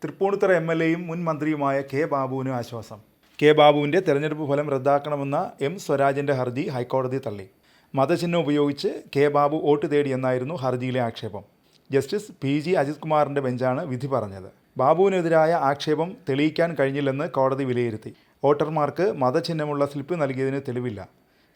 തൃപ്പൂണിത്തുറ എം.എൽ.എയും മുൻ മന്ത്രിയുമായ കെ ബാബുവിന് ആശ്വാസം. കെ ബാബുവിൻ്റെ തെരഞ്ഞെടുപ്പ് ഫലം റദ്ദാക്കണമെന്ന എം സ്വരാജിൻ്റെ ഹർജി ഹൈക്കോടതി തള്ളി. മതചിഹ്നം ഉപയോഗിച്ച് കെ ബാബു വോട്ട് തേടിയെന്നായിരുന്നു ഹർജിയിലെ ആക്ഷേപം. Justice PG. അജിത് കുമാറിൻ്റെ ബെഞ്ചാണ് വിധി പറഞ്ഞത്. ബാബുവിനെതിരായ ആക്ഷേപം തെളിയിക്കാൻ കഴിഞ്ഞില്ലെന്ന് കോടതി വിലയിരുത്തി. വോട്ടർമാർക്ക് മതചിഹ്നമുള്ള സ്ലിപ്പ് നൽകിയതിന് തെളിവില്ല.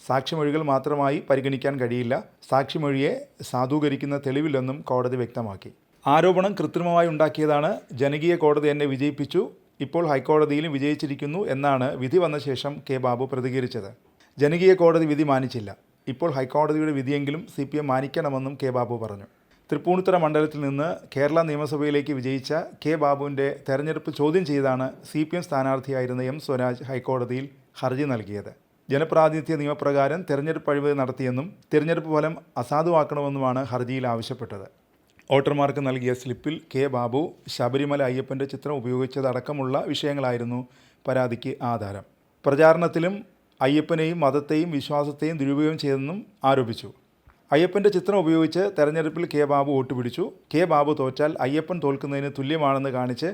സാക്ഷിമൊഴികൾ മാത്രമായി പരിഗണിക്കാൻ കഴിയില്ല. സാക്ഷിമൊഴിയെ സാധൂകരിക്കുന്ന തെളിവില്ലെന്നും കോടതി വ്യക്തമാക്കി. ആരോപണം കൃത്രിമമായി ഉണ്ടാക്കിയതാണ്. ജനകീയ കോടതി എന്നെ വിജയിപ്പിച്ചു, ഇപ്പോൾ ഹൈക്കോടതിയിലും വിജയിച്ചിരിക്കുന്നു എന്നാണ് വിധി വന്ന ശേഷം കെ ബാബു പ്രതികരിച്ചത്. ജനകീയ കോടതി വിധി മാനിച്ചില്ല. ഇപ്പോൾ ഹൈക്കോടതിയുടെ വിധിയെങ്കിലും CPM മാനിക്കണമെന്നും കെ ബാബു പറഞ്ഞു. തൃപ്പൂണിത്തുറ മണ്ഡലത്തിൽ നിന്ന് കേരള നിയമസഭയിലേക്ക് വിജയിച്ച കെ ബാബുവിൻ്റെ തെരഞ്ഞെടുപ്പ് ചോദ്യം ചെയ്താണ് CPM സ്ഥാനാർത്ഥിയായിരുന്ന എം സ്വരാജ് ഹൈക്കോടതിയിൽ ഹർജി നൽകിയത്. ജനപ്രാതിനിധ്യ നിയമപ്രകാരം തെരഞ്ഞെടുപ്പ് അഴിമതി നടത്തിയെന്നും തെരഞ്ഞെടുപ്പ് ഫലം അസാധുവാക്കണമെന്നുമാണ് ഹർജിയിൽ ആവശ്യപ്പെട്ടത്. വോട്ടർമാർക്ക് നൽകിയ സ്ലിപ്പിൽ കെ ബാബു ശബരിമല അയ്യപ്പൻ്റെ ചിത്രം ഉപയോഗിച്ചതടക്കമുള്ള വിഷയങ്ങളായിരുന്നു പരാതിക്ക് ആധാരം. പ്രചാരണത്തിലും അയ്യപ്പനെയും മതത്തെയും വിശ്വാസത്തെയും ദുരുപയോഗം ചെയ്തെന്നും ആരോപിച്ചു. അയ്യപ്പൻ്റെ ചിത്രം ഉപയോഗിച്ച് തെരഞ്ഞെടുപ്പിൽ കെ ബാബു വോട്ട് പിടിച്ചു. കെ ബാബു തോറ്റാൽ അയ്യപ്പൻ തോൽക്കുന്നതിന് തുല്യമാണെന്ന് കാണിച്ച്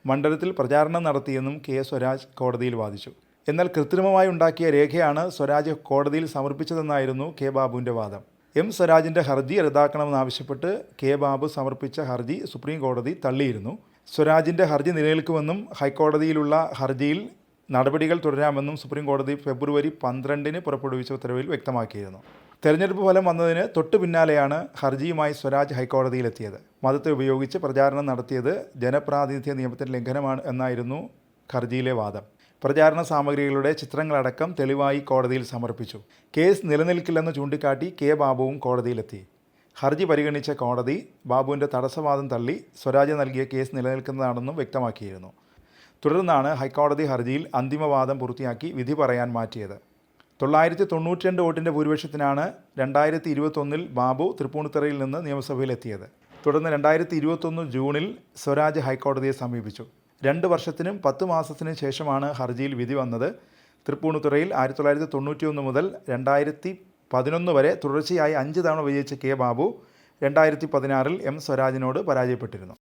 മണ്ഡലത്തിൽ പ്രചാരണം നടത്തിയെന്നും കെ സ്വരാജ് കോടതിയിൽ വാദിച്ചു. എന്നാൽ കൃത്രിമമായി ഉണ്ടാക്കിയ രേഖയാണ് സ്വരാജ് കോടതിയിൽ സമർപ്പിച്ചതെന്നായിരുന്നു കെ ബാബുവിൻ്റെ വാദം. എം സ്വരാജിൻ്റെ ഹർജി റദ്ദാക്കണമെന്നാവശ്യപ്പെട്ട് കെ ബാബു സമർപ്പിച്ച ഹർജി സുപ്രീം കോടതി തള്ളിയിരുന്നു. സ്വരാജിൻ്റെ ഹർജി നിലനിൽക്കുമെന്നും ഹൈക്കോടതിയിലുള്ള ഹർജിയിൽ നടപടികൾ തുടരാമെന്നും സുപ്രീം കോടതി ഫെബ്രുവരി 12 പുറപ്പെടുവിച്ച ഉത്തരവിൽ വ്യക്തമാക്കിയിരുന്നു. തെരഞ്ഞെടുപ്പ് ഫലം വന്നതിന് തൊട്ടു പിന്നാലെയാണ് ഹർജിയുമായി സ്വരാജ് ഹൈക്കോടതിയിലെത്തിയത്. മതത്തെ ഉപയോഗിച്ച് പ്രചാരണം നടത്തിയത് ജനപ്രാതിനിധ്യ നിയമത്തിൻ്റെ ലംഘനമാണ് എന്നായിരുന്നു ഹർജിയിലെ വാദം. പ്രചാരണ സാമഗ്രികളുടെ ചിത്രങ്ങളടക്കം തെളിവായി കോടതിയിൽ സമർപ്പിച്ചു. കേസ് നിലനിൽക്കില്ലെന്ന് ചൂണ്ടിക്കാട്ടി കെ ബാബുവും കോടതിയിലെത്തി. ഹർജി പരിഗണിച്ച കോടതി ബാബുവിൻ്റെ തടസ്സവാദം തള്ളി സ്വരാജ് നൽകിയ കേസ് നിലനിൽക്കുന്നതാണെന്നും വ്യക്തമാക്കിയിരുന്നു. തുടർന്നാണ് ഹൈക്കോടതി ഹർജിയിൽ അന്തിമവാദം പൂർത്തിയാക്കി വിധി പറയാൻ മാറ്റിയത്. 992 വോട്ടിൻ്റെ ഭൂരിപക്ഷത്തിനാണ് 2021 ബാബു തൃപ്പൂണിത്തുറയിൽ നിന്ന് നിയമസഭയിലെത്തിയത്. തുടർന്ന് 2021 ജൂണിൽ സ്വരാജ് ഹൈക്കോടതിയെ സമീപിച്ചു. 2 വർഷത്തിനും 10 മാസത്തിനും ശേഷമാണ് ഹർജിയിൽ വിധി വന്നത്. തൃപ്പൂണിത്തുറയിൽ 1991 മുതൽ 2011 വരെ തുടർച്ചയായി 5 തവണ വിജയിച്ച കെ ബാബു 2016 എം സ്വരാജിനോട് പരാജയപ്പെട്ടിരുന്നു.